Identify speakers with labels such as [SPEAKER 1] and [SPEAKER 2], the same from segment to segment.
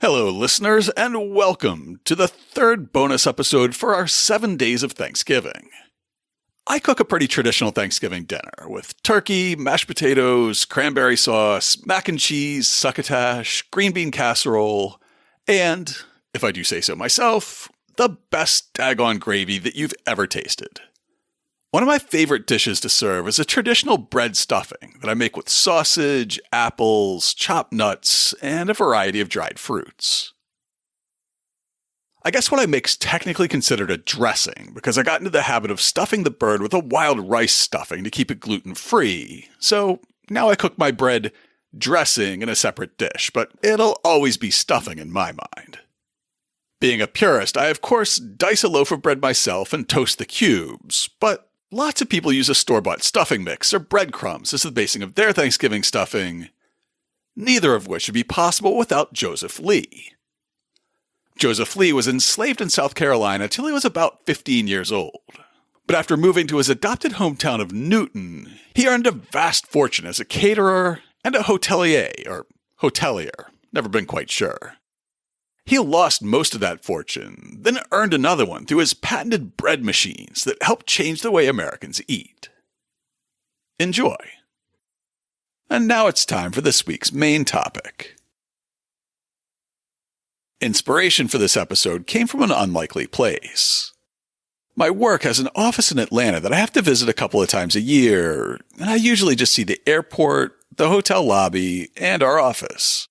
[SPEAKER 1] Hello, listeners, and welcome to the third bonus episode for our 7 days of Thanksgiving. I cook a pretty traditional Thanksgiving dinner with turkey, mashed potatoes, cranberry sauce, mac and cheese, succotash, green bean casserole, and, if I do say so myself, the best daggone gravy that you've ever tasted. One of my favorite dishes to serve is a traditional bread stuffing that I make with sausage, apples, chopped nuts, and a variety of dried fruits. I guess what I make is technically considered a dressing because I got into the habit of stuffing the bird with a wild rice stuffing to keep it gluten-free, so now I cook my bread dressing in a separate dish, but it'll always be stuffing in my mind. Being a purist, I of course dice a loaf of bread myself and toast the cubes, but lots of people use a store-bought stuffing mix or breadcrumbs as the basing of their Thanksgiving stuffing, neither of which would be possible without Joseph Lee. Joseph Lee was enslaved in South Carolina till he was about 15 years old. But after moving to his adopted hometown of Newton, he earned a vast fortune as a caterer and a hotelier, never been quite sure. He lost most of that fortune, then earned another one through his patented bread machines that helped change the way Americans eat. Enjoy. And now it's time for this week's main topic. Inspiration for this episode came from an unlikely place. My work has an office in Atlanta that I have to visit a couple of times a year, and I usually just see the airport, the hotel lobby, and our office.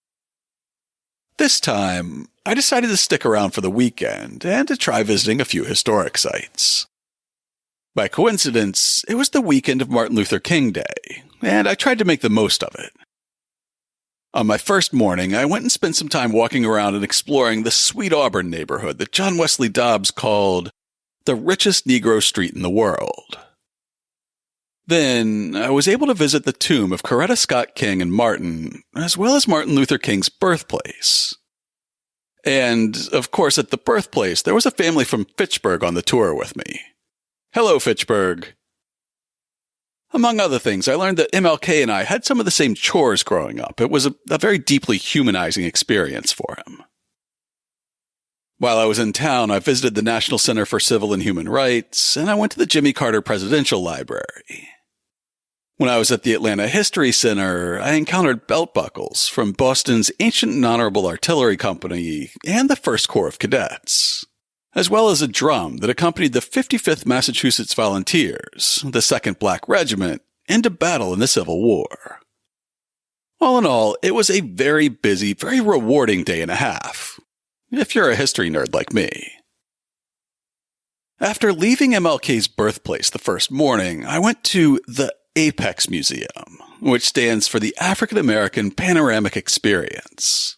[SPEAKER 1] This time, I decided to stick around for the weekend and to try visiting a few historic sites. By coincidence, it was the weekend of Martin Luther King Day, and I tried to make the most of it. On my first morning, I went and spent some time walking around and exploring the Sweet Auburn neighborhood that John Wesley Dobbs called the richest Negro street in the world. Then, I was able to visit the tomb of Coretta Scott King and Martin, as well as Martin Luther King's birthplace. And, of course, at the birthplace, there was a family from Fitchburg on the tour with me. Hello, Fitchburg. Among other things, I learned that MLK and I had some of the same chores growing up. It was a very deeply humanizing experience for him. While I was in town, I visited the National Center for Civil and Human Rights, and I went to the Jimmy Carter Presidential Library. When I was at the Atlanta History Center, I encountered belt buckles from Boston's Ancient and Honorable Artillery Company and the First Corps of Cadets, as well as a drum that accompanied the 55th Massachusetts Volunteers, the 2nd Black Regiment, into battle in the Civil War. All in all, it was a very busy, very rewarding day and a half, if you're a history nerd like me. After leaving MLK's birthplace the first morning, I went to the Apex Museum, which stands for the African American Panoramic Experience.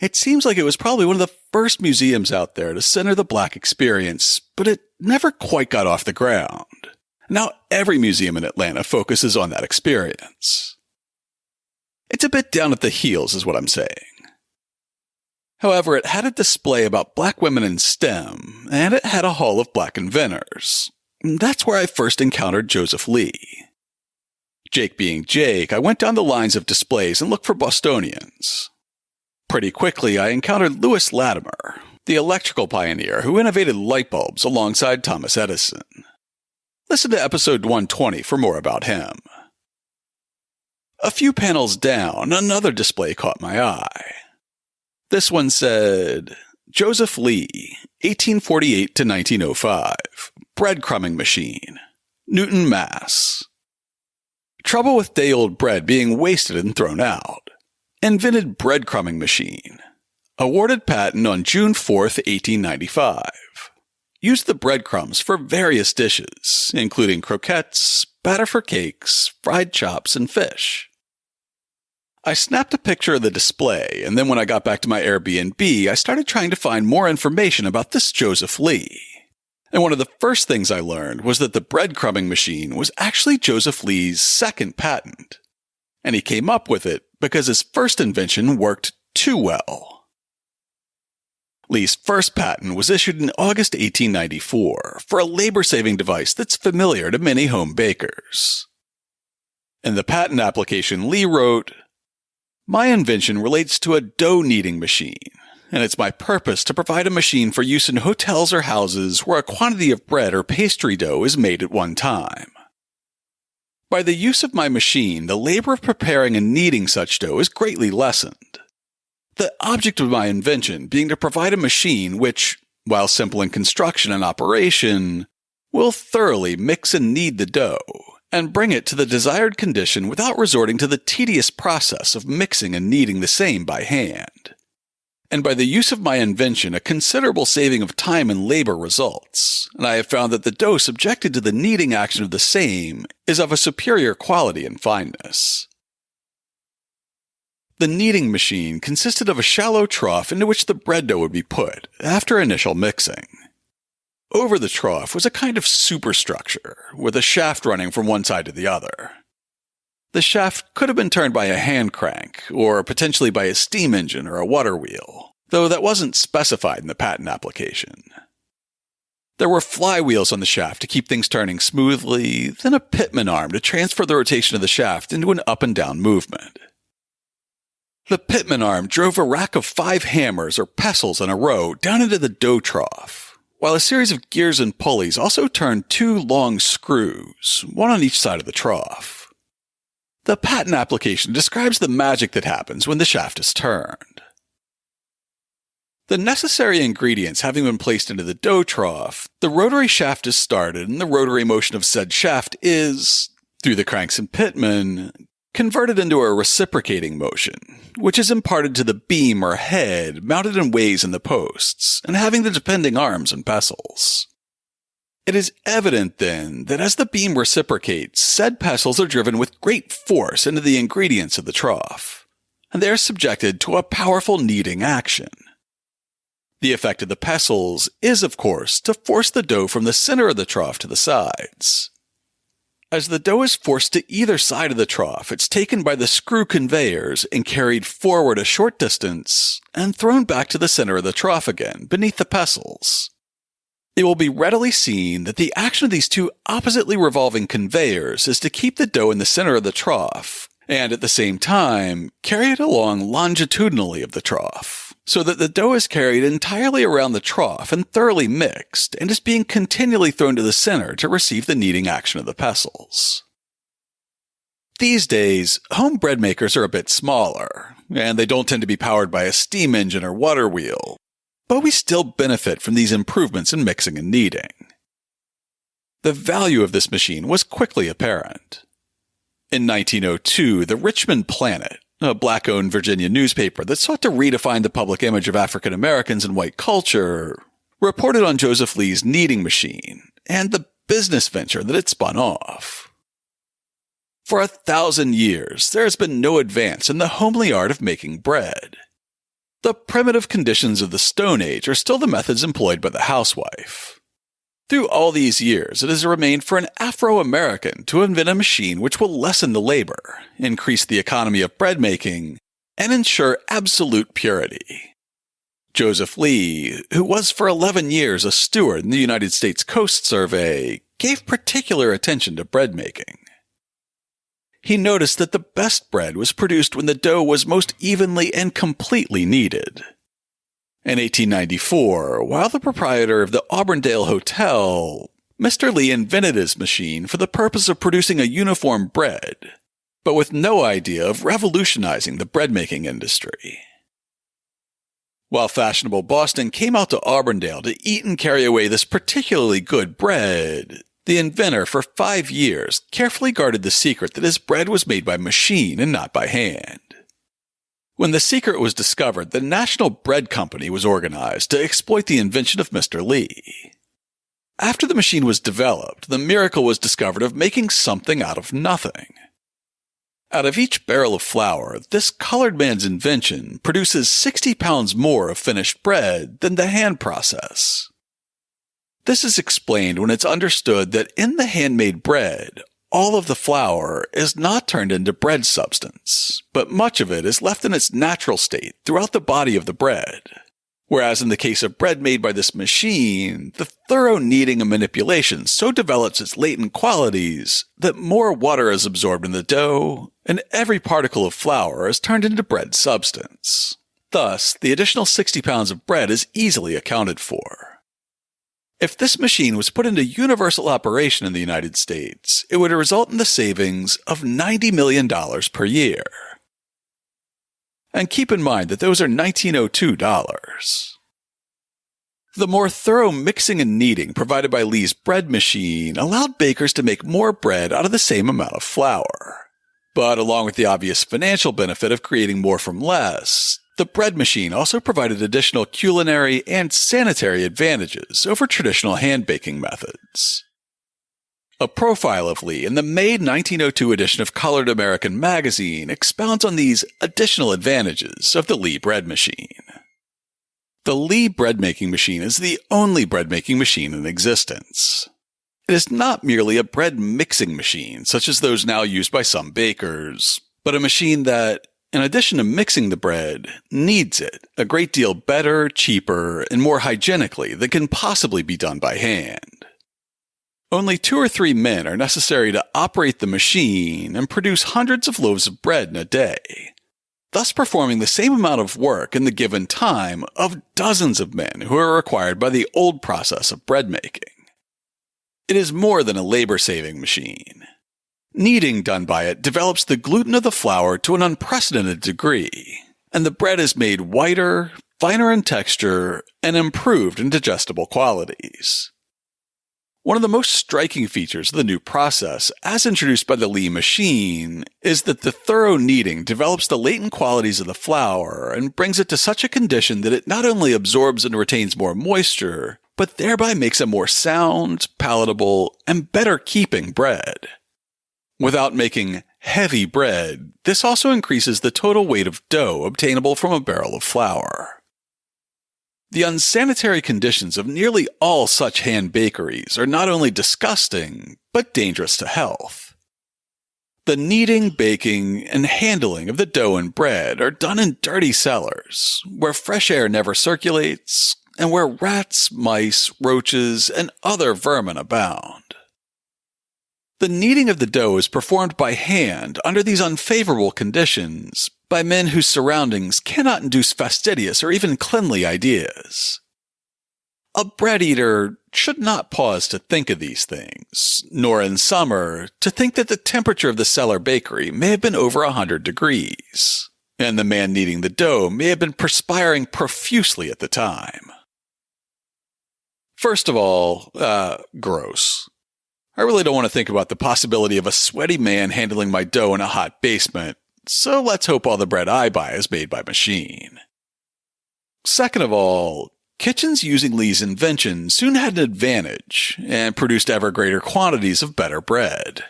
[SPEAKER 1] It seems like it was probably one of the first museums out there to center the Black experience, but it never quite got off the ground. Now every museum in Atlanta focuses on that experience. It's a bit down at the heels is what I'm saying. However, it had a display about Black women in STEM, and it had a hall of Black inventors. That's where I first encountered Joseph Lee. Jake being Jake, I went down the lines of displays and looked for Bostonians. Pretty quickly, I encountered Lewis Latimer, the electrical pioneer who innovated light bulbs alongside Thomas Edison. Listen to episode 120 for more about him. A few panels down, another display caught my eye. This one said, Joseph Lee, 1848 to 1905, breadcrumbing machine, Newton, Mass. Trouble with day-old bread being wasted and thrown out. Invented breadcrumbing machine. Awarded patent on June 4th, 1895. Used the breadcrumbs for various dishes, including croquettes, batter for cakes, fried chops, and fish. I snapped a picture of the display, and then when I got back to my Airbnb, I started trying to find more information about this Joseph Lee. And one of the first things I learned was that the breadcrumbing machine was actually Joseph Lee's second patent. And he came up with it because his first invention worked too well. Lee's first patent was issued in August 1894 for a labor-saving device that's familiar to many home bakers. In the patent application, Lee wrote, My invention relates to a dough kneading machine, and it's my purpose to provide a machine for use in hotels or houses where a quantity of bread or pastry dough is made at one time. By the use of my machine, the labor of preparing and kneading such dough is greatly lessened. The object of my invention being to provide a machine which, while simple in construction and operation, will thoroughly mix and knead the dough and bring it to the desired condition without resorting to the tedious process of mixing and kneading the same by hand. And by the use of my invention, a considerable saving of time and labor results, and I have found that the dough subjected to the kneading action of the same is of a superior quality and fineness. The kneading machine consisted of a shallow trough into which the bread dough would be put after initial mixing. Over the trough was a kind of superstructure, with a shaft running from one side to the other. The shaft could have been turned by a hand crank, or potentially by a steam engine or a water wheel, though that wasn't specified in the patent application. There were flywheels on the shaft to keep things turning smoothly, then a pitman arm to transfer the rotation of the shaft into an up and down movement. The pitman arm drove a rack of 5 hammers or pestles in a row down into the dough trough, while a series of gears and pulleys also turned 2 long screws, one on each side of the trough. The patent application describes the magic that happens when the shaft is turned. The necessary ingredients having been placed into the dough trough, the rotary shaft is started and the rotary motion of said shaft is, through the cranks and pitman, converted into a reciprocating motion, which is imparted to the beam or head mounted in ways in the posts and having the depending arms and pestles. It is evident, then, that as the beam reciprocates, said pestles are driven with great force into the ingredients of the trough, and they are subjected to a powerful kneading action. The effect of the pestles is, of course, to force the dough from the center of the trough to the sides. As the dough is forced to either side of the trough, it's taken by the screw conveyors and carried forward a short distance and thrown back to the center of the trough again, beneath the pestles. It will be readily seen that the action of these 2 oppositely revolving conveyors is to keep the dough in the center of the trough, and at the same time, carry it along longitudinally of the trough, so that the dough is carried entirely around the trough and thoroughly mixed, and is being continually thrown to the center to receive the kneading action of the pestles. These days, home bread makers are a bit smaller, and they don't tend to be powered by a steam engine or water wheel, but we still benefit from these improvements in mixing and kneading. The value of this machine was quickly apparent. In 1902, the Richmond Planet, a black-owned Virginia newspaper that sought to redefine the public image of African Americans in white culture, reported on Joseph Lee's kneading machine and the business venture that it spun off. For 1,000 years, there has been no advance in the homely art of making bread. The primitive conditions of the Stone Age are still the methods employed by the housewife. Through all these years, it has remained for an Afro-American to invent a machine which will lessen the labor, increase the economy of bread making, and ensure absolute purity. Joseph Lee, who was for 11 years a steward in the United States Coast Survey, gave particular attention to bread making. He noticed that the best bread was produced when the dough was most evenly and completely kneaded. In 1894, while the proprietor of the Auburndale Hotel, Mr. Lee invented his machine for the purpose of producing a uniform bread, but with no idea of revolutionizing the bread-making industry. While fashionable Boston came out to Auburndale to eat and carry away this particularly good bread, the inventor for 5 years carefully guarded the secret that his bread was made by machine and not by hand. When the secret was discovered, the National Bread Company was organized to exploit the invention of Mr. Lee. After the machine was developed, the miracle was discovered of making something out of nothing. Out of each barrel of flour, this colored man's invention produces 60 pounds more of finished bread than the hand process. This is explained when it's understood that in the handmade bread, all of the flour is not turned into bread substance, but much of it is left in its natural state throughout the body of the bread. Whereas in the case of bread made by this machine, the thorough kneading and manipulation so develops its latent qualities that more water is absorbed in the dough and every particle of flour is turned into bread substance. Thus, the additional 60 pounds of bread is easily accounted for. If this machine was put into universal operation in the United States, it would result in the savings of $90 million per year. And keep in mind that those are 1902 dollars. The more thorough mixing and kneading provided by Lee's bread machine allowed bakers to make more bread out of the same amount of flour. But along with the obvious financial benefit of creating more from less, the bread machine also provided additional culinary and sanitary advantages over traditional hand-baking methods. A profile of Lee in the May 1902 edition of Colored American magazine expounds on these additional advantages of the Lee bread machine. The Lee bread-making machine is the only bread-making machine in existence. It is not merely a bread mixing machine, such as those now used by some bakers, but a machine that, in addition to mixing the bread, kneads it a great deal better, cheaper, and more hygienically than can possibly be done by hand. Only 2 or 3 men are necessary to operate the machine and produce hundreds of loaves of bread in a day, thus performing the same amount of work in the given time of dozens of men who are required by the old process of bread making. It is more than a labor-saving machine. Kneading done by it develops the gluten of the flour to an unprecedented degree, and the bread is made whiter, finer in texture, and improved in digestible qualities. One of the most striking features of the new process, as introduced by the Lee machine, is that the thorough kneading develops the latent qualities of the flour and brings it to such a condition that it not only absorbs and retains more moisture, but thereby makes a more sound, palatable, and better-keeping bread. Without making heavy bread, this also increases the total weight of dough obtainable from a barrel of flour. The unsanitary conditions of nearly all such hand bakeries are not only disgusting, but dangerous to health. The kneading, baking, and handling of the dough and bread are done in dirty cellars, where fresh air never circulates, and where rats, mice, roaches, and other vermin abound. The kneading of the dough is performed by hand under these unfavorable conditions by men whose surroundings cannot induce fastidious or even cleanly ideas. A bread eater should not pause to think of these things, nor in summer to think that the temperature of the cellar bakery may have been over 100 degrees, and the man kneading the dough may have been perspiring profusely at the time. First of all, gross. I really don't want to think about the possibility of a sweaty man handling my dough in a hot basement, so let's hope all the bread I buy is made by machine. Second of all, kitchens using Lee's invention soon had an advantage and produced ever greater quantities of better bread.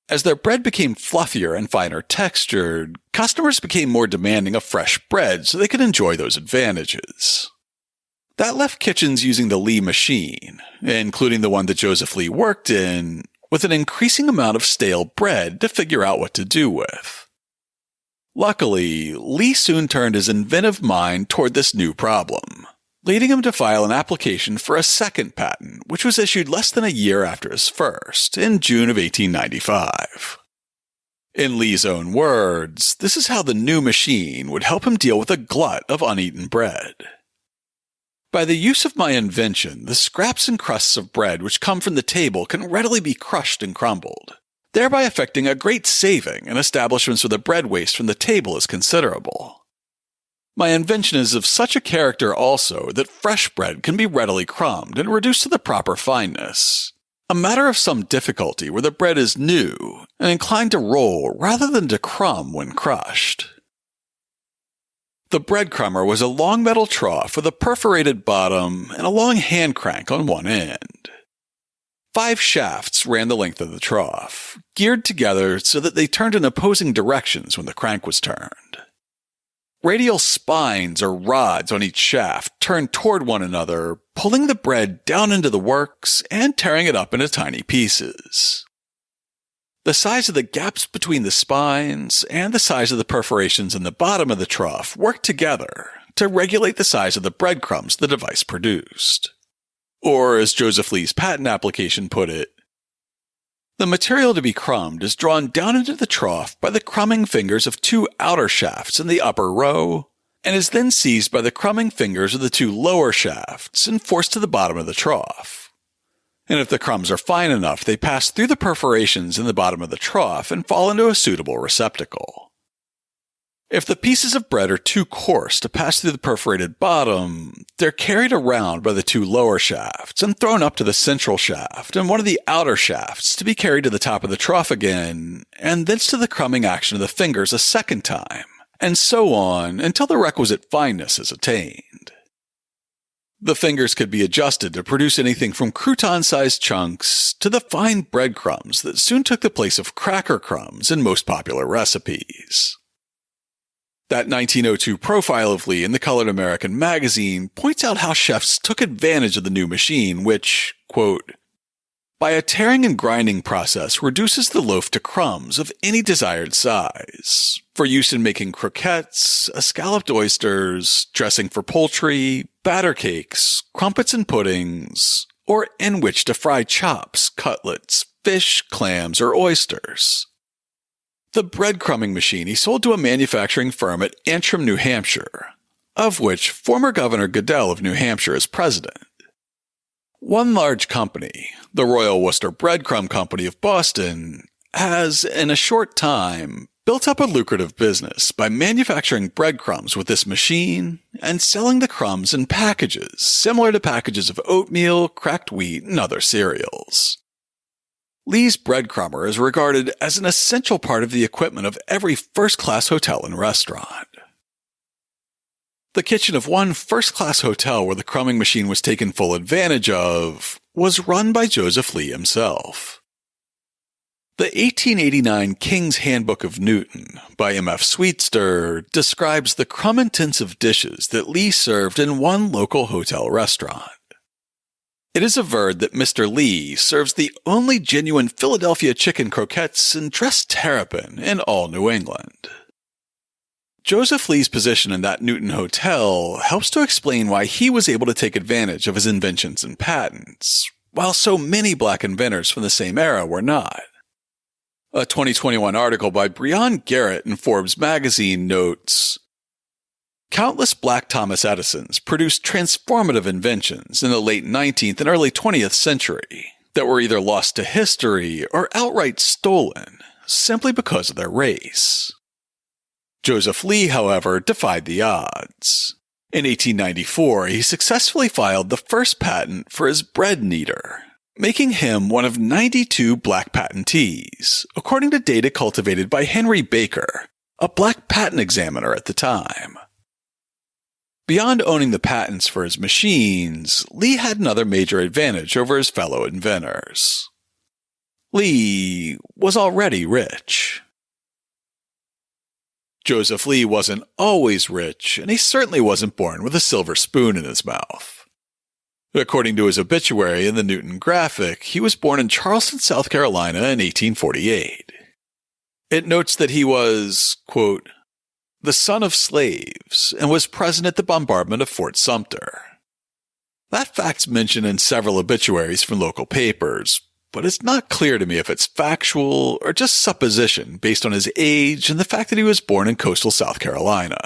[SPEAKER 1] As their bread became fluffier and finer textured, customers became more demanding of fresh bread so they could enjoy those advantages. That left kitchens using the Lee machine, including the one that Joseph Lee worked in, with an increasing amount of stale bread to figure out what to do with. Luckily, Lee soon turned his inventive mind toward this new problem, leading him to file an application for a second patent, which was issued less than a year after his first, in June of 1895. In Lee's own words, this is how the new machine would help him deal with a glut of uneaten bread. By the use of my invention, the scraps and crusts of bread which come from the table can readily be crushed and crumbled, thereby effecting a great saving in establishments where the bread waste from the table is considerable. My invention is of such a character also that fresh bread can be readily crumbed and reduced to the proper fineness, a matter of some difficulty where the bread is new and inclined to roll rather than to crumb when crushed. The breadcrumber was a long metal trough with a perforated bottom and a long hand crank on one end. 5 shafts ran the length of the trough, geared together so that they turned in opposing directions when the crank was turned. Radial spines or rods on each shaft turned toward one another, pulling the bread down into the works and tearing it up into tiny pieces. The size of the gaps between the spines and the size of the perforations in the bottom of the trough worked together to regulate the size of the breadcrumbs the device produced. Or, as Joseph Lee's patent application put it, The material to be crumbed is drawn down into the trough by the crumbing fingers of two outer shafts in the upper row, and is then seized by the crumbing fingers of the two lower shafts and forced to the bottom of the trough. And if the crumbs are fine enough, they pass through the perforations in the bottom of the trough and fall into a suitable receptacle. If the pieces of bread are too coarse to pass through the perforated bottom, they're carried around by the two lower shafts and thrown up to the central shaft and one of the outer shafts to be carried to the top of the trough again, and thence to the crumbing action of the fingers a second time, and so on until the requisite fineness is attained. The fingers could be adjusted to produce anything from crouton-sized chunks to the fine breadcrumbs that soon took the place of cracker crumbs in most popular recipes. That 1902 profile of Lee in the Colored American magazine points out how chefs took advantage of the new machine, which, quote, by a tearing and grinding process reduces the loaf to crumbs of any desired size, for use in making croquettes, escalloped oysters, dressing for poultry, batter cakes, crumpets and puddings, or in which to fry chops, cutlets, fish, clams, or oysters. The breadcrumbing machine he sold to a manufacturing firm at Antrim, New Hampshire, of which former Governor Goodell of New Hampshire is president. One large company, the Royal Worcester Breadcrumb Company of Boston, has, in a short time, built up a lucrative business by manufacturing breadcrumbs with this machine and selling the crumbs in packages similar to packages of oatmeal, cracked wheat, and other cereals. Lee's breadcrumber is regarded as an essential part of the equipment of every first-class hotel and restaurant. The kitchen of one first-class hotel where the crumbing machine was taken full advantage of was run by Joseph Lee himself. The 1889 King's Handbook of Newton by M.F. Sweetster describes the crumb-intensive dishes that Lee served in one local hotel restaurant. It is averred that Mr. Lee serves the only genuine Philadelphia chicken croquettes and dressed terrapin in all New England. Joseph Lee's position in that Newton hotel helps to explain why he was able to take advantage of his inventions and patents, while so many black inventors from the same era were not. A 2021 article by Breon Garrett in Forbes magazine notes, countless black Thomas Edisons produced transformative inventions in the late 19th and early 20th century that were either lost to history or outright stolen simply because of their race. Joseph Lee, however, defied the odds. In 1894, he successfully filed the first patent for his bread kneader, making him one of 92 black patentees, according to data cultivated by Henry Baker, a black patent examiner at the time. Beyond owning the patents for his machines, Lee had another major advantage over his fellow inventors. Lee was already rich. Joseph Lee wasn't always rich, and he certainly wasn't born with a silver spoon in his mouth. According to his obituary in the Newton Graphic, he was born in Charleston, South Carolina in 1848. It notes that he was, quote, the son of slaves, and was present at the bombardment of Fort Sumter. That fact's mentioned in several obituaries from local papers, but it's not clear to me if it's factual or just supposition based on his age and the fact that he was born in coastal South Carolina.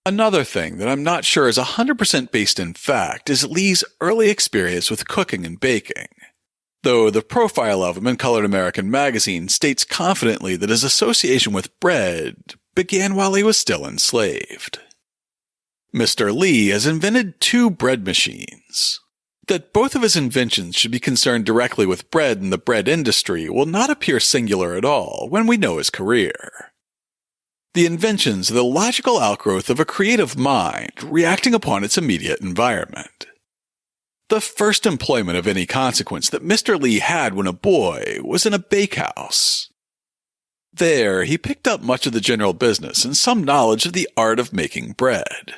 [SPEAKER 1] Another thing that I'm not sure is 100% based in fact is Lee's early experience with cooking and baking, though the profile of him in Colored American magazine states confidently that his association with bread began while he was still enslaved. Mr. Lee has invented 2 bread machines. That both of his inventions should be concerned directly with bread and the bread industry will not appear singular at all when we know his career. The inventions are the logical outgrowth of a creative mind reacting upon its immediate environment. The first employment of any consequence that Mr. Lee had when a boy was in a bakehouse. There, he picked up much of the general business and some knowledge of the art of making bread.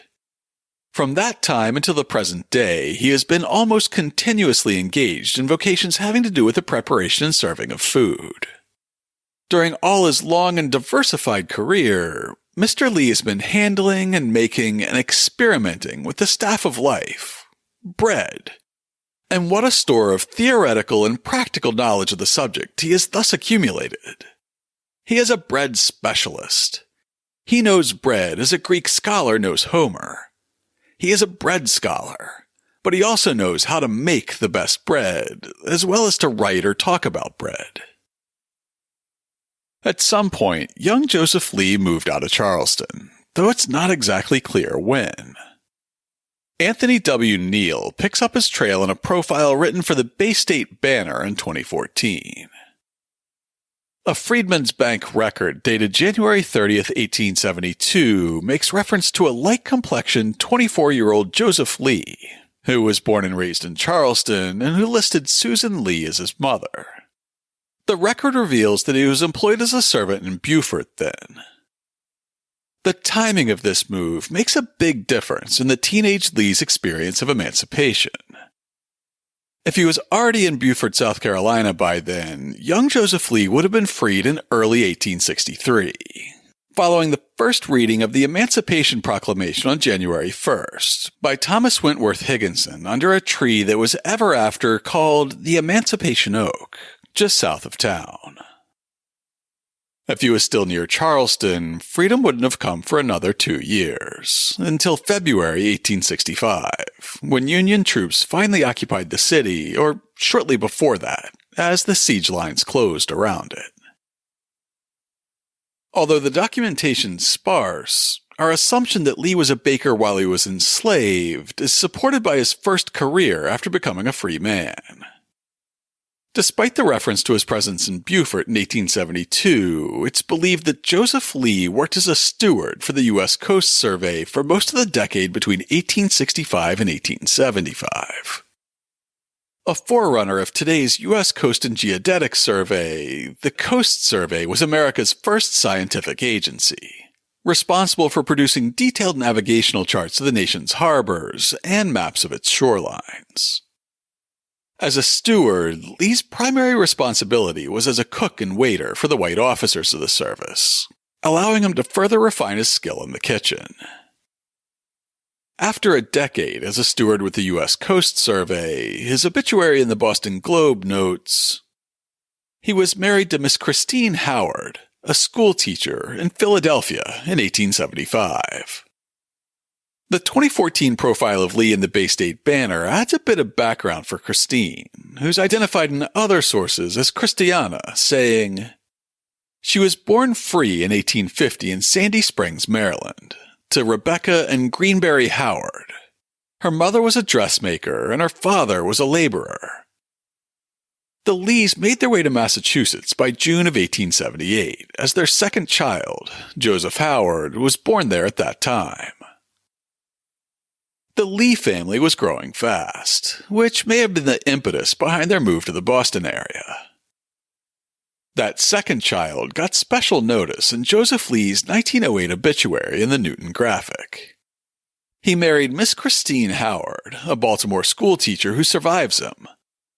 [SPEAKER 1] From that time until the present day, he has been almost continuously engaged in vocations having to do with the preparation and serving of food. During all his long and diversified career, Mr. Lee has been handling and making and experimenting with the staff of life, bread, And what a store of theoretical and practical knowledge of the subject he has thus accumulated. He is a bread specialist. He knows bread as a Greek scholar knows Homer. He is a bread scholar, but he also knows how to make the best bread, as well as to write or talk about bread. At some point, young Joseph Lee moved out of Charleston, though it's not exactly clear when. Anthony W. Neal picks up his trail in a profile written for the Bay State Banner in 2014. A Freedmen's Bank record dated January 30th, 1872 makes reference to a light-complexioned 24-year-old Joseph Lee, who was born and raised in Charleston and who listed Susan Lee as his mother. The record reveals that he was employed as a servant in Beaufort then. The timing of this move makes a big difference in the teenage Lee's experience of emancipation. If he was already in Beaufort, South Carolina by then, young Joseph Lee would have been freed in early 1863, following the first reading of the Emancipation Proclamation on January 1st by Thomas Wentworth Higginson under a tree that was ever after called the Emancipation Oak, just south of town. If he was still near Charleston, freedom wouldn't have come for another 2 years, until February 1865, when Union troops finally occupied the city, or shortly before that, as the siege lines closed around it. Although the documentation's sparse, our assumption that Lee was a baker while he was enslaved is supported by his first career after becoming a free man. Despite the reference to his presence in Beaufort in 1872, it's believed that Joseph Lee worked as a steward for the U.S. Coast Survey for most of the decade between 1865 and 1875. A forerunner of today's U.S. Coast and Geodetic Survey, the Coast Survey was America's first scientific agency, responsible for producing detailed navigational charts of the nation's harbors and maps of its shorelines. As a steward, Lee's primary responsibility was as a cook and waiter for the white officers of the service, allowing him to further refine his skill in the kitchen. After a decade as a steward with the U.S. Coast Survey, his obituary in the Boston Globe notes, he was married to Miss Christine Howard, a school teacher in Philadelphia in 1875. The 2014 profile of Lee in the Bay State Banner adds a bit of background for Christine, who's identified in other sources as Christiana, saying, she was born free in 1850 in Sandy Springs, Maryland, to Rebecca and Greenberry Howard. Her mother was a dressmaker and her father was a laborer. The Lees made their way to Massachusetts by June of 1878, as their second child, Joseph Howard, was born there at that time. The Lee family was growing fast, which may have been the impetus behind their move to the Boston area. That second child got special notice in Joseph Lee's 1908 obituary in the Newton Graphic. He married Miss Christine Howard, a Baltimore schoolteacher who survives him,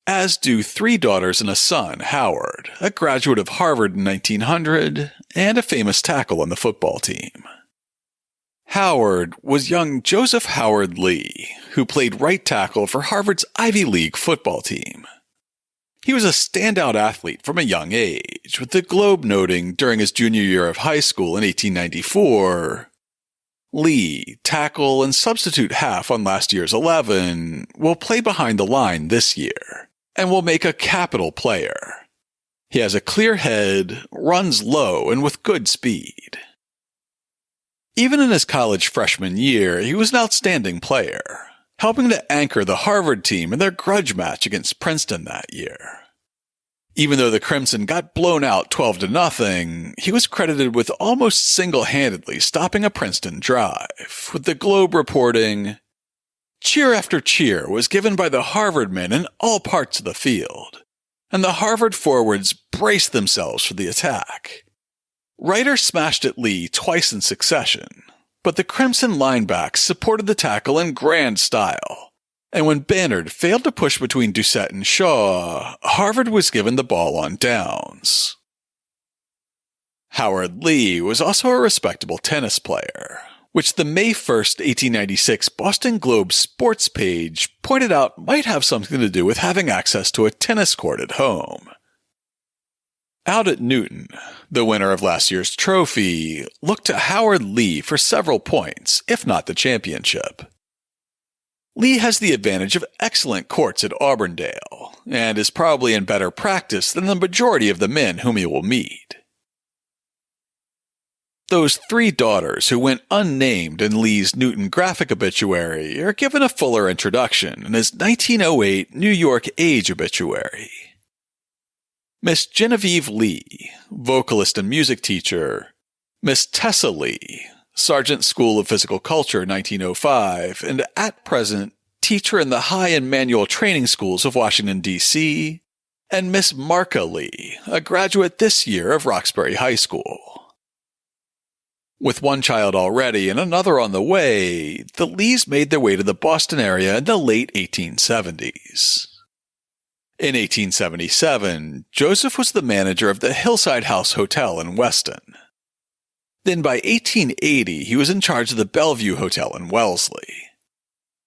[SPEAKER 1] as do 3 daughters and a son, Howard, a graduate of Harvard in 1900 and a famous tackle on the football team. Howard was young Joseph Howard Lee, who played right tackle for Harvard's Ivy League football team. He was a standout athlete from a young age, with the Globe noting during his junior year of high school in 1894, Lee, tackle and substitute half on last year's 11, will play behind the line this year, and will make a capital player. He has a clear head, runs low and with good speed. Even in his college freshman year, he was an outstanding player, helping to anchor the Harvard team in their grudge match against Princeton that year. Even though the Crimson got blown out 12-0, he was credited with almost single-handedly stopping a Princeton drive, with the Globe reporting, cheer after cheer was given by the Harvard men in all parts of the field, and the Harvard forwards braced themselves for the attack. Ryder smashed at Lee twice in succession, but the Crimson linebacks supported the tackle in grand style, and when Bannard failed to push between Doucette and Shaw, Harvard was given the ball on downs. Howard Lee was also a respectable tennis player, which the May 1st, 1896 Boston Globe sports page pointed out might have something to do with having access to a tennis court at home. Out at Newton, the winner of last year's trophy looked to Howard Lee for several points, if not the championship. Lee has the advantage of excellent courts at Auburndale, and is probably in better practice than the majority of the men whom he will meet. Those 3 daughters who went unnamed in Lee's Newton graphic obituary are given a fuller introduction in his 1908 New York Age obituary. Miss Genevieve Lee, vocalist and music teacher, Miss Tessa Lee, Sergeant School of Physical Culture 1905, and at present teacher in the High and Manual Training Schools of Washington, D.C., and Miss Marka Lee, a graduate this year of Roxbury High School. With one child already and another on the way, the Lees made their way to the Boston area in the late 1870s. In 1877, Joseph was the manager of the Hillside House Hotel in Weston. Then by 1880, he was in charge of the Bellevue Hotel in Wellesley.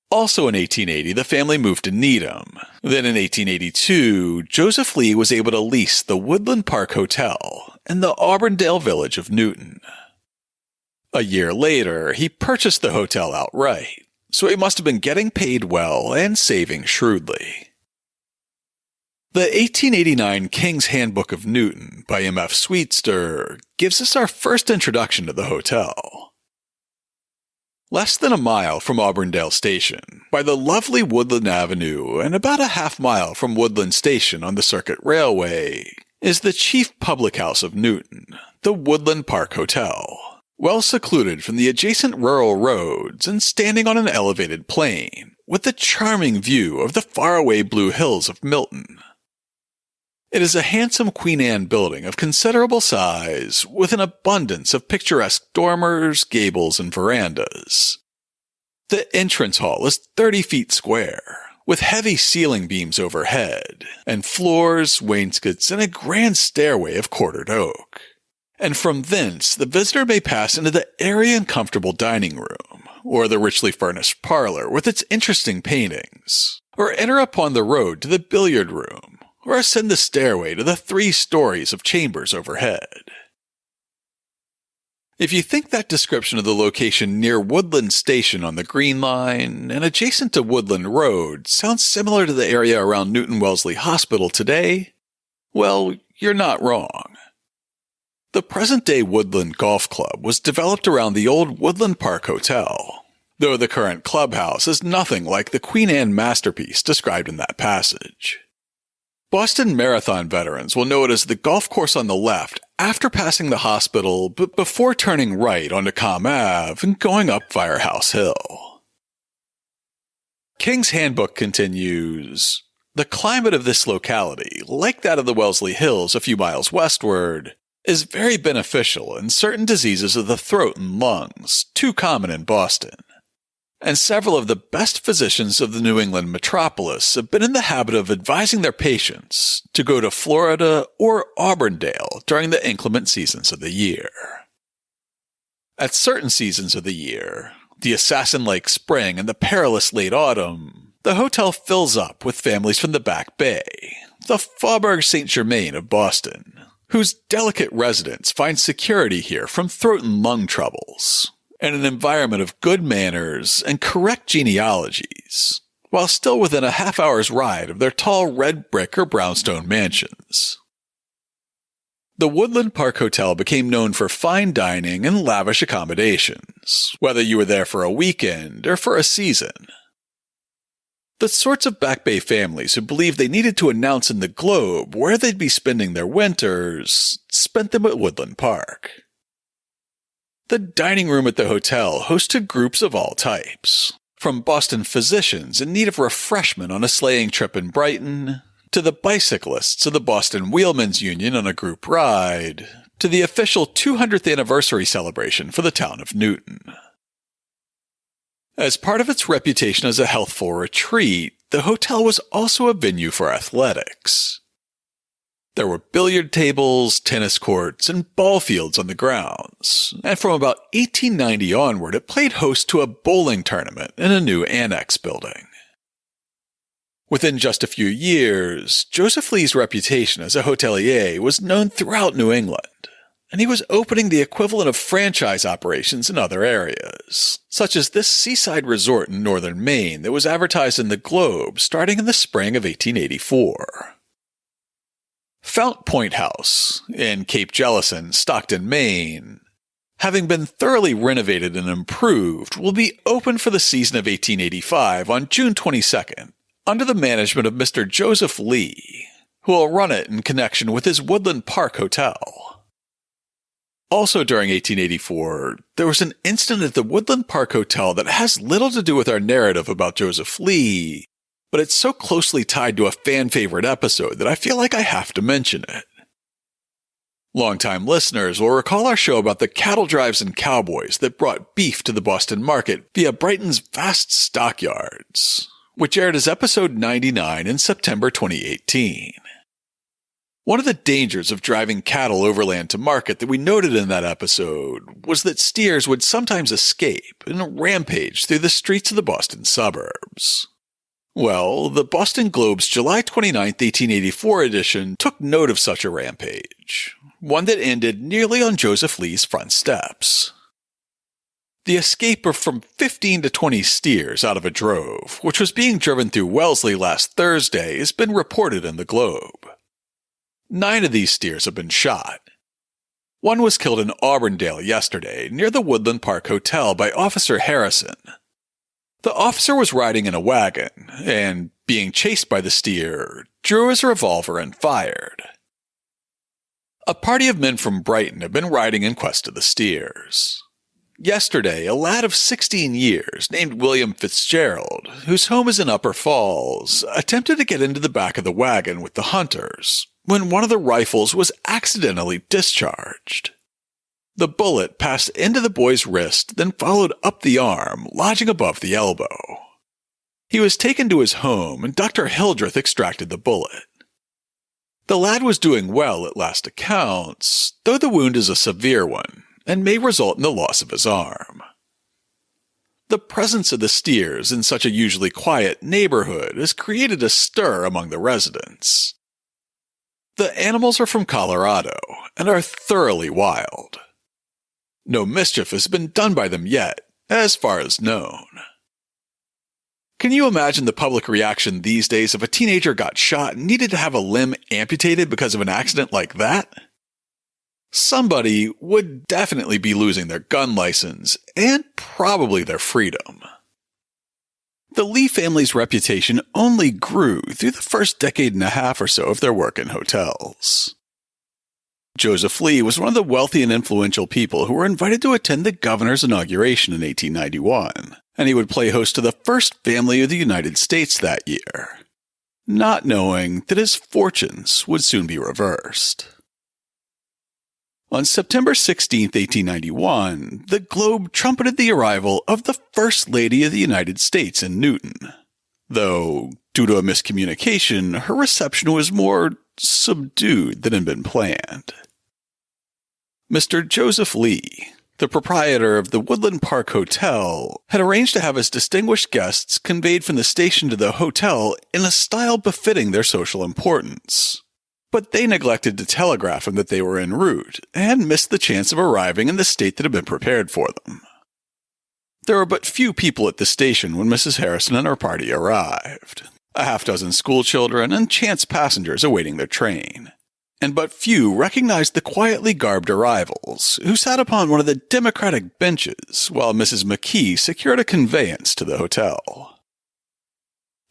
[SPEAKER 1] Also in 1880, the family moved to Needham. Then in 1882, Joseph Lee was able to lease the Woodland Park Hotel in the Auburndale village of Newton. A year later, he purchased the hotel outright, so he must have been getting paid well and saving shrewdly. The 1889 King's Handbook of Newton by M.F. Sweetster gives us our first introduction to the hotel. Less than a mile from Auburndale Station, by the lovely Woodland Avenue and about a half-mile from Woodland Station on the Circuit Railway, is the chief public house of Newton, the Woodland Park Hotel, well secluded from the adjacent rural roads and standing on an elevated plain, with a charming view of the faraway blue hills of Milton. It is a handsome Queen Anne building of considerable size, with an abundance of picturesque dormers, gables, and verandas. The entrance hall is 30 feet square, with heavy ceiling beams overhead, and floors, wainscots, and a grand stairway of quartered oak. And from thence the visitor may pass into the airy and comfortable dining room, or the richly furnished parlor with its interesting paintings, or enter upon the road to the billiard room, or ascend the stairway to the 3 stories of chambers overhead. If you think that description of the location near Woodland Station on the Green Line and adjacent to Woodland Road sounds similar to the area around Newton Wellesley Hospital today, well, you're not wrong. The present-day Woodland Golf Club was developed around the old Woodland Park Hotel, though the current clubhouse is nothing like the Queen Anne masterpiece described in that passage. Boston Marathon veterans will know it as the golf course on the left after passing the hospital, but before turning right onto Comm Ave and going up Firehouse Hill. King's Handbook continues, "The climate of this locality, like that of the Wellesley Hills a few miles westward, is very beneficial in certain diseases of the throat and lungs, too common in Boston. And several of the best physicians of the New England metropolis have been in the habit of advising their patients to go to Florida or Auburndale during the inclement seasons of the year. At certain seasons of the year, the assassin-like spring and the perilous late autumn, the hotel fills up with families from the Back Bay, the Faubourg Saint-Germain of Boston, whose delicate residents find security here from throat and lung troubles, and an environment of good manners and correct genealogies, while still within a half-hour's ride of their tall red brick or brownstone mansions. The Woodland Park Hotel became known for fine dining and lavish accommodations, whether you were there for a weekend or for a season. The sorts of Back Bay families who believed they needed to announce in the Globe where they'd be spending their winters spent them at Woodland Park. The dining room at the hotel hosted groups of all types, from Boston physicians in need of refreshment on a sleighing trip in Brighton, to the bicyclists of the Boston Wheelmen's Union on a group ride, to the official 200th anniversary celebration for the town of Newton. As part of its reputation as a healthful retreat, the hotel was also a venue for athletics. There were billiard tables, tennis courts, and ball fields on the grounds, and from about 1890 onward it played host to a bowling tournament in a new annex building. Within just a few years, Joseph Lee's reputation as a hotelier was known throughout New England, and he was opening the equivalent of franchise operations in other areas, such as this seaside resort in northern Maine that was advertised in the Globe starting in the spring of 1884. Fount Point House in Cape Jellison, Stockton, Maine, having been thoroughly renovated and improved, will be open for the season of 1885 on June 22nd, under the management of Mr. Joseph Lee, who will run it in connection with his Woodland Park Hotel. Also during 1884, there was an incident at the Woodland Park Hotel that has little to do with our narrative about Joseph Lee, but it's so closely tied to a fan-favorite episode that I feel like I have to mention it. Longtime listeners will recall our show about the cattle drives and cowboys that brought beef to the Boston market via Brighton's vast stockyards, which aired as episode 99 in September 2018. One of the dangers of driving cattle overland to market that we noted in that episode was that steers would sometimes escape and rampage through the streets of the Boston suburbs. Well, the Boston Globe's July 29, 1884 edition took note of such a rampage, one that ended nearly on Joseph Lee's front steps. The escape of from 15 to 20 steers out of a drove, which was being driven through Wellesley last Thursday, has been reported in the Globe. 9 of these steers have been shot. One was killed in Auburndale yesterday, near the Woodland Park Hotel, by Officer Harrison. The officer was riding in a wagon, and, being chased by the steer, drew his revolver and fired. A party of men from Brighton have been riding in quest of the steers. Yesterday, a lad of 16 years named William Fitzgerald, whose home is in Upper Falls, attempted to get into the back of the wagon with the hunters, when one of the rifles was accidentally discharged. The bullet passed into the boy's wrist, then followed up the arm, lodging above the elbow. He was taken to his home, and Dr. Hildreth extracted the bullet. The lad was doing well at last accounts, though the wound is a severe one, and may result in the loss of his arm. The presence of the steers in such a usually quiet neighborhood has created a stir among the residents. The animals are from Colorado, and are thoroughly wild. No mischief has been done by them yet, as far as known. Can you imagine the public reaction these days if a teenager got shot and needed to have a limb amputated because of an accident like that? Somebody would definitely be losing their gun license, and probably their freedom. The Lee family's reputation only grew through the first decade and a half or so of their work in hotels. Joseph Lee was one of the wealthy and influential people who were invited to attend the governor's inauguration in 1891, and he would play host to the first family of the United States that year, not knowing that his fortunes would soon be reversed. On September 16, 1891, the Globe trumpeted the arrival of the First Lady of the United States in Newton, though, due to a miscommunication, her reception was more subdued than had been planned. Mr. Joseph Lee, the proprietor of the Woodland Park Hotel, had arranged to have his distinguished guests conveyed from the station to the hotel in a style befitting their social importance. But they neglected to telegraph him that they were en route, and missed the chance of arriving in the state that had been prepared for them. There were but few people at the station when Mrs. Harrison and her party arrived, a half-dozen schoolchildren and chance passengers awaiting their train, and but few recognized the quietly garbed arrivals, who sat upon one of the democratic benches while Mrs. McKee secured a conveyance to the hotel.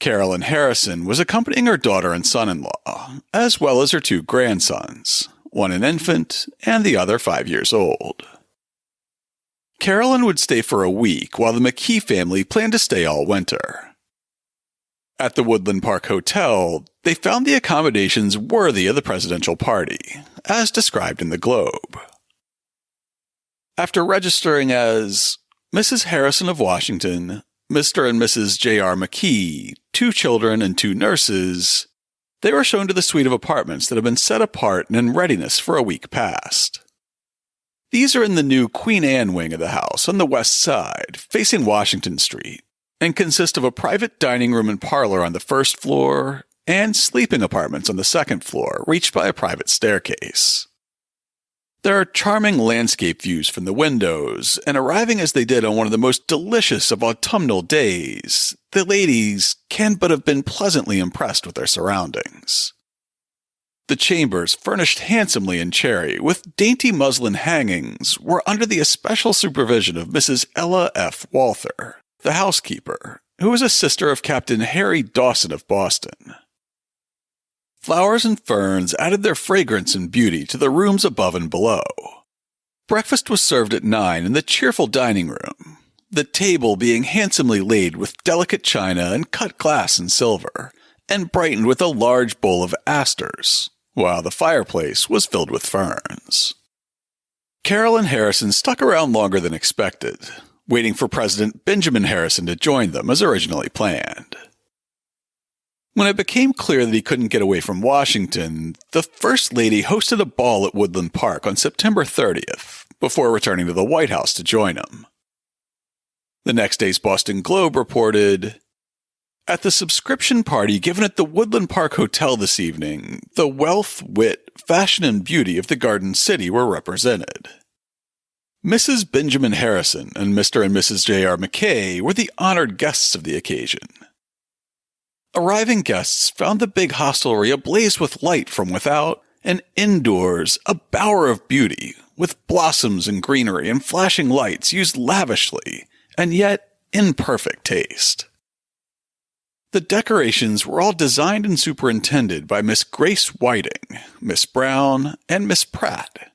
[SPEAKER 1] Carolyn Harrison was accompanying her daughter and son-in-law, as well as her 2 grandsons, one an infant and the other 5 years old. Carolyn would stay for a week while the McKee family planned to stay all winter. At the Woodland Park Hotel, they found the accommodations worthy of the presidential party, as described in the Globe. After registering as Mrs. Harrison of Washington, Mr. and Mrs. J.R. McKee, 2 children and 2 nurses, They were shown to the suite of apartments that had been set apart and in readiness for a week past. These are in the new Queen Anne wing of the house on the west side, facing Washington Street, and consist of a private dining room and parlor on the first floor and sleeping apartments on the second floor, reached by a private staircase. There are charming landscape views from the windows, and arriving as they did on one of the most delicious of autumnal days, the ladies can but have been pleasantly impressed with their surroundings. The chambers, furnished handsomely in cherry, with dainty muslin hangings, were under the especial supervision of Mrs. Ella F. Walther, the housekeeper, who was a sister of Captain Harry Dawson of Boston. Flowers and ferns added their fragrance and beauty to the rooms above and below. Breakfast was served at 9 in the cheerful dining room, the table being handsomely laid with delicate china and cut glass and silver, and brightened with a large bowl of asters, while the fireplace was filled with ferns. Carol and Harrison stuck around longer than expected, waiting for President Benjamin Harrison to join them as originally planned. When it became clear that he couldn't get away from Washington, the First Lady hosted a ball at Woodland Park on September 30th, before returning to the White House to join him. The next day's Boston Globe reported, "At the subscription party given at the Woodland Park Hotel this evening, the wealth, wit, fashion, and beauty of the Garden City were represented. Mrs. Benjamin Harrison and Mr. and Mrs. J.R. Mackay were the honored guests of the occasion. Arriving guests found the big hostelry ablaze with light from without, and indoors a bower of beauty, with blossoms and greenery and flashing lights used lavishly, and yet in perfect taste. The decorations were all designed and superintended by Miss Grace Whiting, Miss Brown, and Miss Pratt.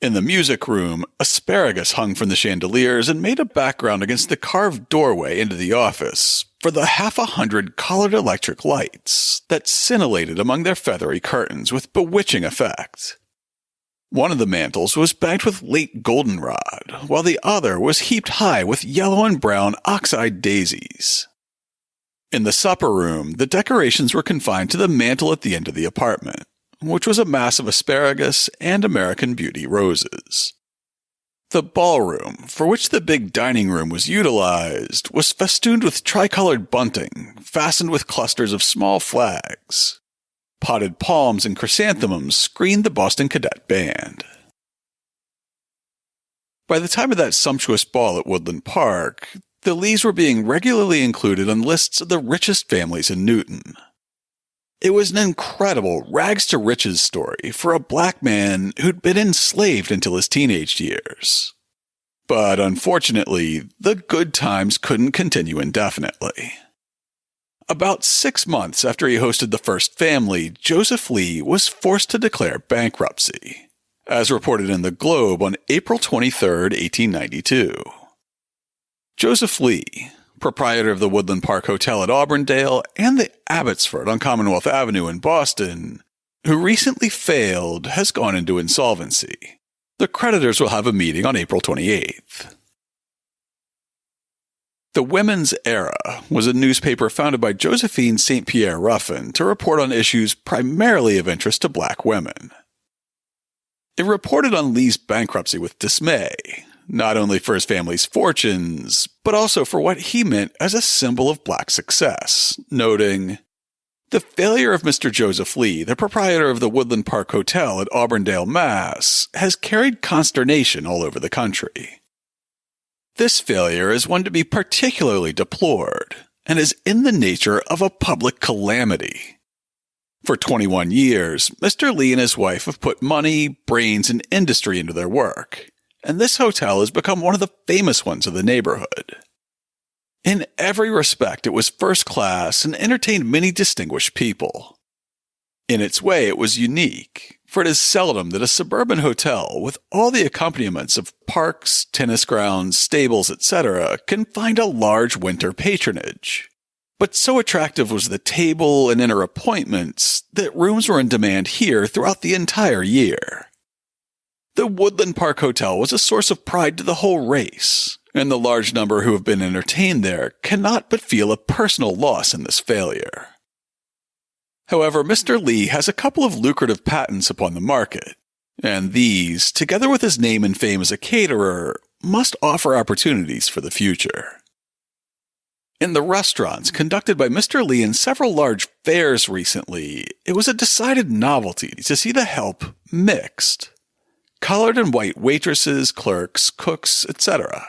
[SPEAKER 1] In the music room, asparagus hung from the chandeliers and made a background against the carved doorway into the office for the 100 colored electric lights that scintillated among their feathery curtains with bewitching effect. One of the mantels was banked with late goldenrod, while the other was heaped high with yellow and brown ox-eyed daisies. In the supper room, the decorations were confined to the mantel at the end of the apartment, which was a mass of asparagus and American Beauty roses. The ballroom, for which the big dining room was utilized, was festooned with tricolored bunting, fastened with clusters of small flags. Potted palms and chrysanthemums screened the Boston Cadet Band. By the time of that sumptuous ball at Woodland Park, the Lees were being regularly included on lists of the richest families in Newton. It was an incredible rags-to-riches story for a black man who'd been enslaved until his teenage years. But unfortunately, the good times couldn't continue indefinitely. About 6 months after he hosted the first family, Joseph Lee was forced to declare bankruptcy, as reported in the Globe on April 23, 1892. Joseph Lee, proprietor of the Woodland Park Hotel at Auburndale and the Abbotsford on Commonwealth Avenue in Boston, who recently failed, has gone into insolvency. The creditors will have a meeting on April 28th. The Women's Era was a newspaper founded by Josephine St. Pierre Ruffin to report on issues primarily of interest to black women. It reported on Lee's bankruptcy with dismay, not only for his family's fortunes, but also for what he meant as a symbol of black success, noting, "The failure of Mr. Joseph Lee, the proprietor of the Woodland Park Hotel at Auburndale, Mass., has carried consternation all over the country. This failure is one to be particularly deplored, and is in the nature of a public calamity. For 21 years, Mr. Lee and his wife have put money, brains, and industry into their work, and this hotel has become one of the famous ones of the neighborhood. In every respect, it was first class and entertained many distinguished people. In its way, it was unique, for it is seldom that a suburban hotel, with all the accompaniments of parks, tennis grounds, stables, etc., can find a large winter patronage. But so attractive was the table and inner appointments that rooms were in demand here throughout the entire year. The Woodland Park Hotel was a source of pride to the whole race, and the large number who have been entertained there cannot but feel a personal loss in this failure. However, Mr. Lee has a couple of lucrative patents upon the market, and these, together with his name and fame as a caterer, must offer opportunities for the future. In the restaurants conducted by Mr. Lee in several large fairs recently, it was a decided novelty to see the help mixed. Colored and white waitresses, clerks, cooks, etc.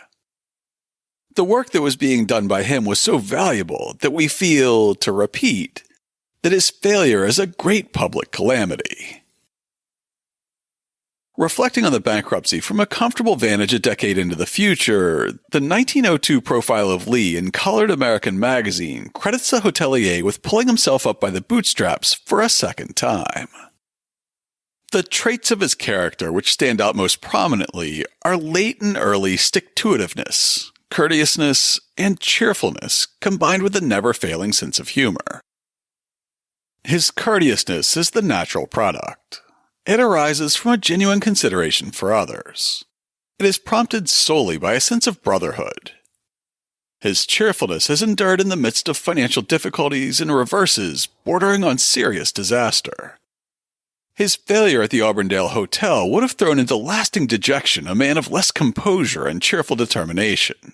[SPEAKER 1] The work that was being done by him was so valuable that we feel, to repeat, that his failure is a great public calamity. Reflecting on the bankruptcy from a comfortable vantage a decade into the future, the 1902 profile of Lee in Colored American magazine credits the hotelier with pulling himself up by the bootstraps for a second time. The traits of his character which stand out most prominently are late and early stick-to-itiveness, courteousness, and cheerfulness combined with a never-failing sense of humor. His courteousness is the natural product. It arises from a genuine consideration for others. It is prompted solely by a sense of brotherhood. His cheerfulness has endured in the midst of financial difficulties and reverses bordering on serious disaster. His failure at the Auburndale Hotel would have thrown into lasting dejection a man of less composure and cheerful determination.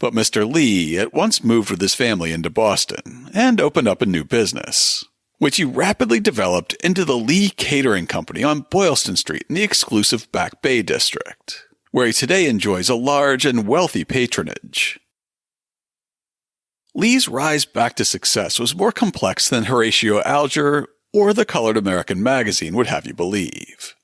[SPEAKER 1] But Mr. Lee at once moved with his family into Boston and opened up a new business, which he rapidly developed into the Lee Catering Company on Boylston Street in the exclusive Back Bay district, where he today enjoys a large and wealthy patronage. Lee's rise back to success was more complex than Horatio Alger or the Colored American magazine would have you believe.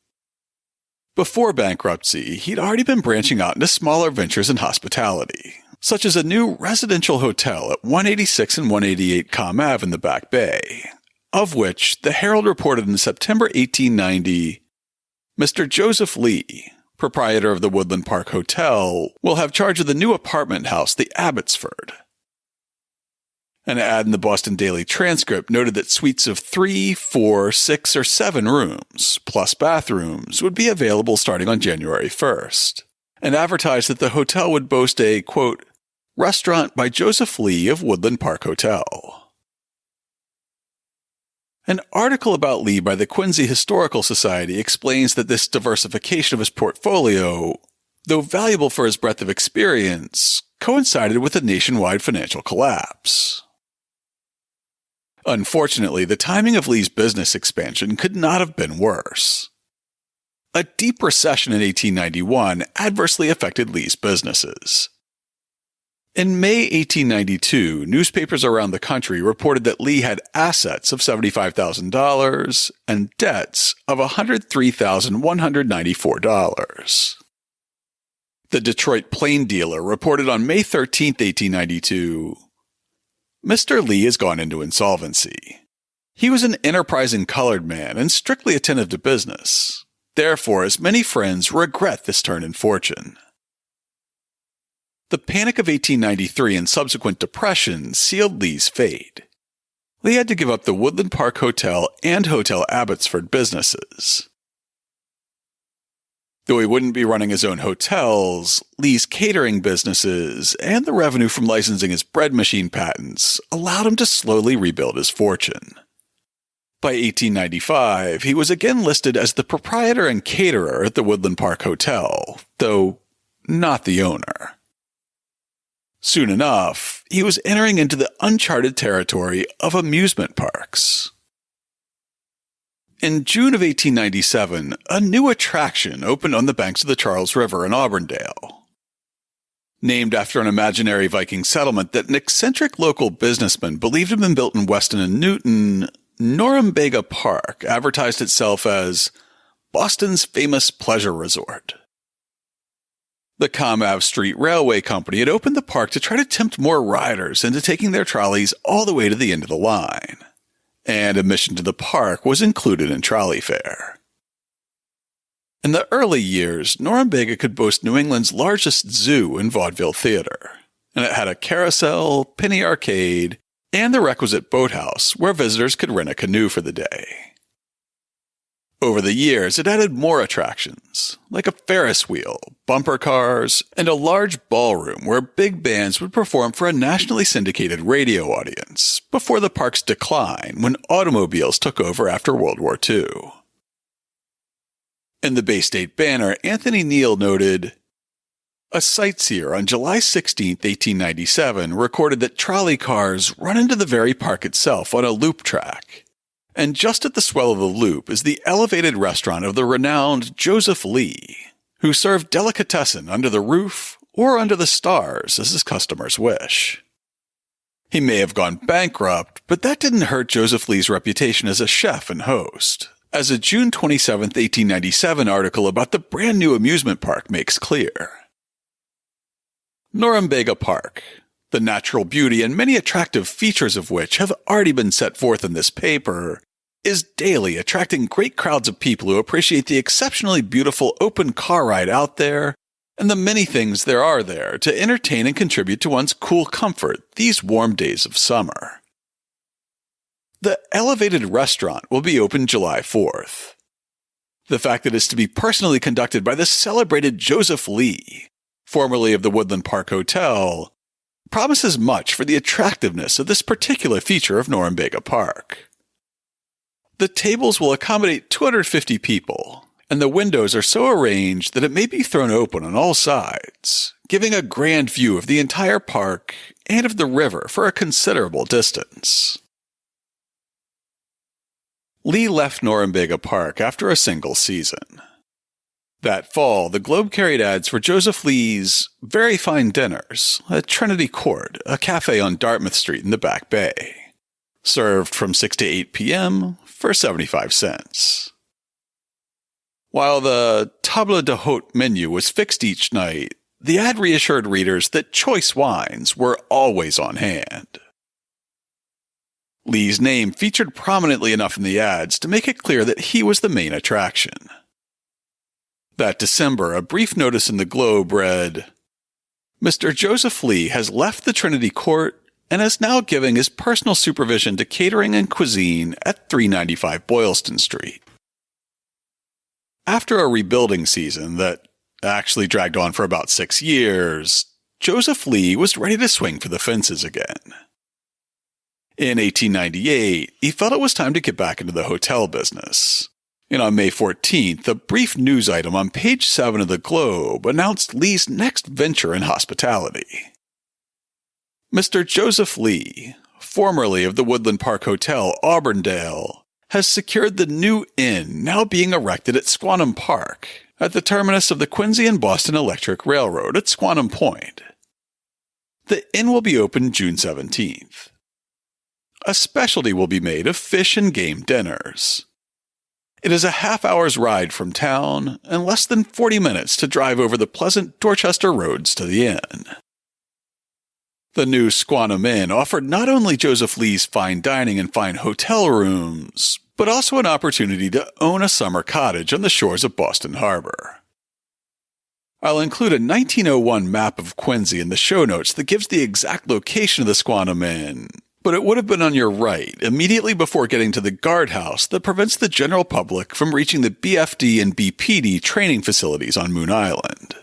[SPEAKER 1] Before bankruptcy, he'd already been branching out into smaller ventures in hospitality, such as a new residential hotel at 186 and 188 Comm Ave in the Back Bay, of which the Herald reported in September 1890, Mr. Joseph Lee, proprietor of the Woodland Park Hotel, will have charge of the new apartment house, the Abbotsford. An ad in the Boston Daily Transcript noted that suites of 3, 4, 6, or 7 rooms, plus bathrooms, would be available starting on January 1st, and advertised that the hotel would boast a, quote, restaurant by Joseph Lee of Woodland Park Hotel. An article about Lee by the Quincy Historical Society explains that this diversification of his portfolio, though valuable for his breadth of experience, coincided with a nationwide financial collapse. Unfortunately, the timing of Lee's business expansion could not have been worse. A deep recession in 1891 adversely affected Lee's businesses. In May 1892, newspapers around the country reported that Lee had assets of $75,000 and debts of $103,194. The Detroit Plain Dealer reported on May 13, 1892, Mr. Lee has gone into insolvency. He was an enterprising colored man and strictly attentive to business. Therefore, his many friends regret this turn in fortune. The Panic of 1893 and subsequent depression sealed Lee's fate. Lee had to give up the Woodland Park Hotel and Hotel Abbotsford businesses. Though he wouldn't be running his own hotels, Lee's catering businesses and the revenue from licensing his bread machine patents allowed him to slowly rebuild his fortune. By 1895, he was again listed as the proprietor and caterer at the Woodland Park Hotel, though not the owner. Soon enough, he was entering into the uncharted territory of amusement parks. In June of 1897, a new attraction opened on the banks of the Charles River in Auburndale. Named after an imaginary Viking settlement that an eccentric local businessman believed had been built in Weston and Newton, Norumbega Park advertised itself as Boston's famous pleasure resort. The Comm Ave Street Railway Company had opened the park to try to tempt more riders into taking their trolleys all the way to the end of the line, and admission to the park was included in trolley fare. In the early years, Norumbega could boast New England's largest zoo and vaudeville theater, and it had a carousel, penny arcade, and the requisite boathouse where visitors could rent a canoe for the day. Over the years, it added more attractions, like a Ferris wheel, bumper cars, and a large ballroom where big bands would perform for a nationally syndicated radio audience before the park's decline when automobiles took over after World War II. In the Bay State Banner, Anthony Neal noted, "A sightseer on July 16, 1897, recorded that trolley cars run into the very park itself on a loop track. And just at the swell of the loop is the elevated restaurant of the renowned Joseph Lee, who served delicatessen under the roof or under the stars as his customers wish. He may have gone bankrupt, but that didn't hurt Joseph Lee's reputation as a chef and host, as a June 27, 1897 article about the brand new amusement park makes clear. Norumbega Park, the natural beauty and many attractive features of which have already been set forth in this paper, is daily attracting great crowds of people who appreciate the exceptionally beautiful open car ride out there and the many things there are there to entertain and contribute to one's cool comfort these warm days of summer. The elevated restaurant will be open July 4th. The fact that it is to be personally conducted by the celebrated Joseph Lee, formerly of the Woodland Park Hotel, promises much for the attractiveness of this particular feature of Norumbega Park. The tables will accommodate 250 people, and the windows are so arranged that it may be thrown open on all sides, giving a grand view of the entire park and of the river for a considerable distance." Lee left Norumbega Park after a single season. That fall, the Globe carried ads for Joseph Lee's Very Fine Dinners at Trinity Court, a cafe on Dartmouth Street in the Back Bay, served from 6 to 8 p.m. for 75 cents. While the table d'hôte menu was fixed each night, the ad reassured readers that choice wines were always on hand. Lee's name featured prominently enough in the ads to make it clear that he was the main attraction. That December, a brief notice in the Globe read, "Mr. Joseph Lee has left the Trinity Court and is now giving his personal supervision to catering and cuisine at 395 Boylston Street." After a rebuilding season that actually dragged on for about 6 years, Joseph Lee was ready to swing for the fences again. In 1898, he felt it was time to get back into the hotel business. And on May 14th, a brief news item on page 7 of the Globe announced Lee's next venture in hospitality. Mr. Joseph Lee, formerly of the Woodland Park Hotel, Auburndale, has secured the new inn now being erected at Squantum Park, at the terminus of the Quincy and Boston Electric Railroad at Squantum Point. The inn will be open June 17th. A specialty will be made of fish and game dinners. It is a half-hour's ride from town and less than 40 minutes to drive over the pleasant Dorchester roads to the inn. The new Squantum Inn offered not only Joseph Lee's fine dining and fine hotel rooms, but also an opportunity to own a summer cottage on the shores of Boston Harbor. I'll include a 1901 map of Quincy in the show notes that gives the exact location of the Squantum Inn, but it would have been on your right, immediately before getting to the guardhouse that prevents the general public from reaching the BFD and BPD training facilities on Moon Island.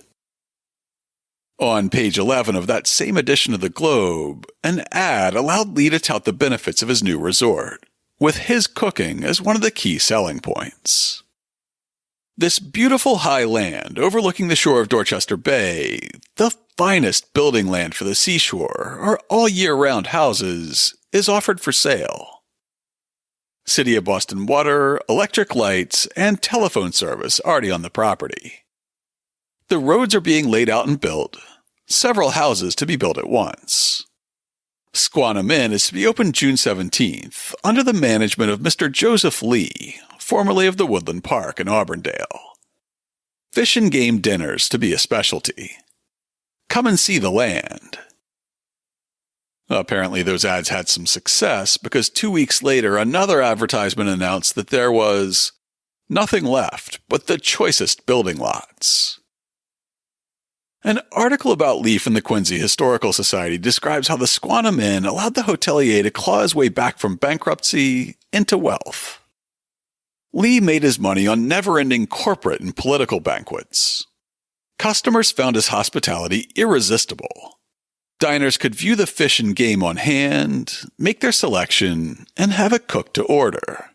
[SPEAKER 1] On page 11 of that same edition of the Globe, an ad allowed Lee to tout the benefits of his new resort, with his cooking as one of the key selling points. This beautiful high land overlooking the shore of Dorchester Bay, the finest building land for the seashore, or all year-round houses, is offered for sale. City of Boston water, electric lights, and telephone service already on the property. The roads are being laid out and built, several houses to be built at once. Squantum Inn is to be opened June 17th, under the management of Mr. Joseph Lee, formerly of the Woodland Park in Auburndale. Fish and game dinners to be a specialty. Come and see the land. Apparently those ads had some success because 2 weeks later another advertisement announced that there was nothing left but the choicest building lots. An article about Lee from the Quincy Historical Society describes how the Squantum Inn allowed the hotelier to claw his way back from bankruptcy into wealth. Lee made his money on never-ending corporate and political banquets. Customers found his hospitality irresistible. Diners could view the fish and game on hand, make their selection, and have it cooked to order.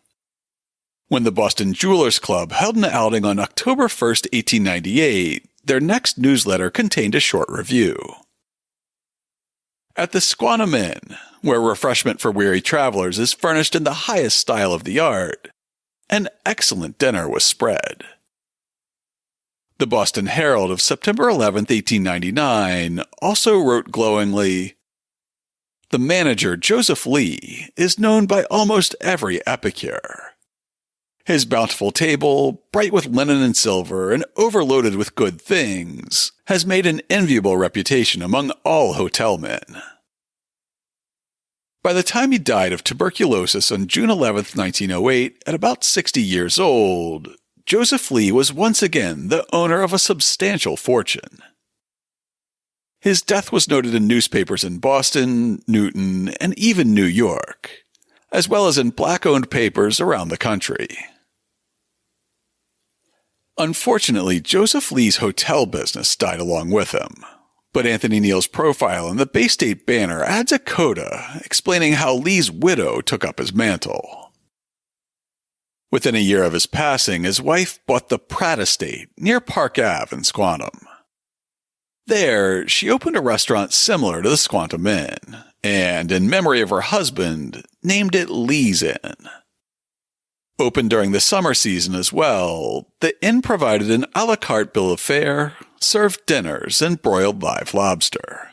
[SPEAKER 1] When the Boston Jewelers Club held an outing on October 1st, 1898, their next newsletter contained a short review. At the Squantum Inn, where refreshment for weary travelers is furnished in the highest style of the art, an excellent dinner was spread. The Boston Herald of September 11, 1899, also wrote glowingly, "The manager, Joseph Lee, is known by almost every epicure. His bountiful table, bright with linen and silver and overloaded with good things, has made an enviable reputation among all hotel men." By the time he died of tuberculosis on June 11, 1908, at about 60 years old, Joseph Lee was once again the owner of a substantial fortune. His death was noted in newspapers in Boston, Newton, and even New York, as well as in black-owned papers around the country. Unfortunately, Joseph Lee's hotel business died along with him, but Anthony Neal's profile in the Bay State Banner adds a coda explaining how Lee's widow took up his mantle. Within a year of his passing, his wife bought the Pratt Estate near Park Ave in Squantum. There, she opened a restaurant similar to the Squantum Inn, and in memory of her husband, named it Lee's Inn. Open during the summer season as well, the inn provided an a la carte bill of fare, served dinners, and broiled live lobster.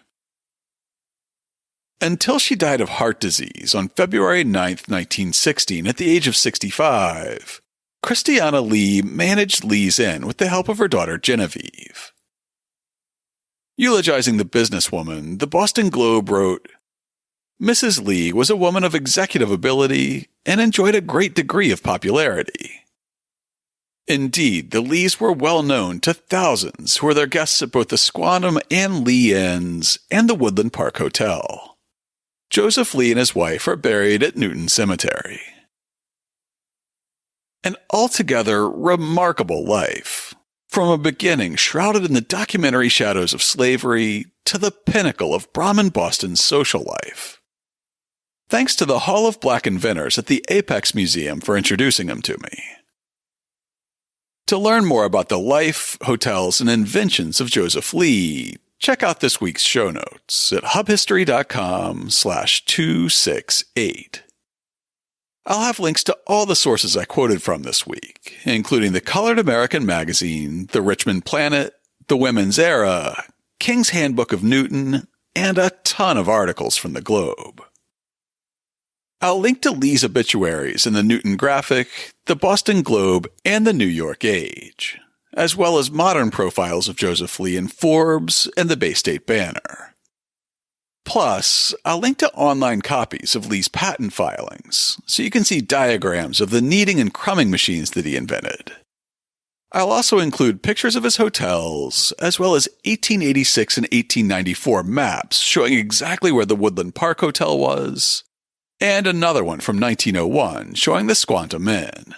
[SPEAKER 1] Until she died of heart disease on February 9, 1916, at the age of 65, Christiana Lee managed Lee's Inn with the help of her daughter Genevieve. Eulogizing the businesswoman, the Boston Globe wrote, "Mrs. Lee was a woman of executive ability and enjoyed a great degree of popularity. Indeed, the Lees were well known to thousands who were their guests at both the Squantum and Lee Inns and the Woodland Park Hotel. Joseph Lee and his wife are buried at Newton Cemetery." An altogether remarkable life, from a beginning shrouded in the documentary shadows of slavery to the pinnacle of Brahmin Boston's social life. Thanks to the Hall of Black Inventors at the Apex Museum for introducing him to me. To learn more about the life, hotels, and inventions of Joseph Lee, check out this week's show notes at hubhistory.com/268. I'll have links to all the sources I quoted from this week, including the Colored American Magazine, the Richmond Planet, the Women's Era, King's Handbook of Newton, and a ton of articles from the Globe. I'll link to Lee's obituaries in the Newton Graphic, the Boston Globe, and the New York Age, as well as modern profiles of Joseph Lee in Forbes and the Bay State Banner. Plus, I'll link to online copies of Lee's patent filings, so you can see diagrams of the kneading and crumbing machines that he invented. I'll also include pictures of his hotels, as well as 1886 and 1894 maps showing exactly where the Woodland Park Hotel was, and another one from 1901 showing the Squantum Inn.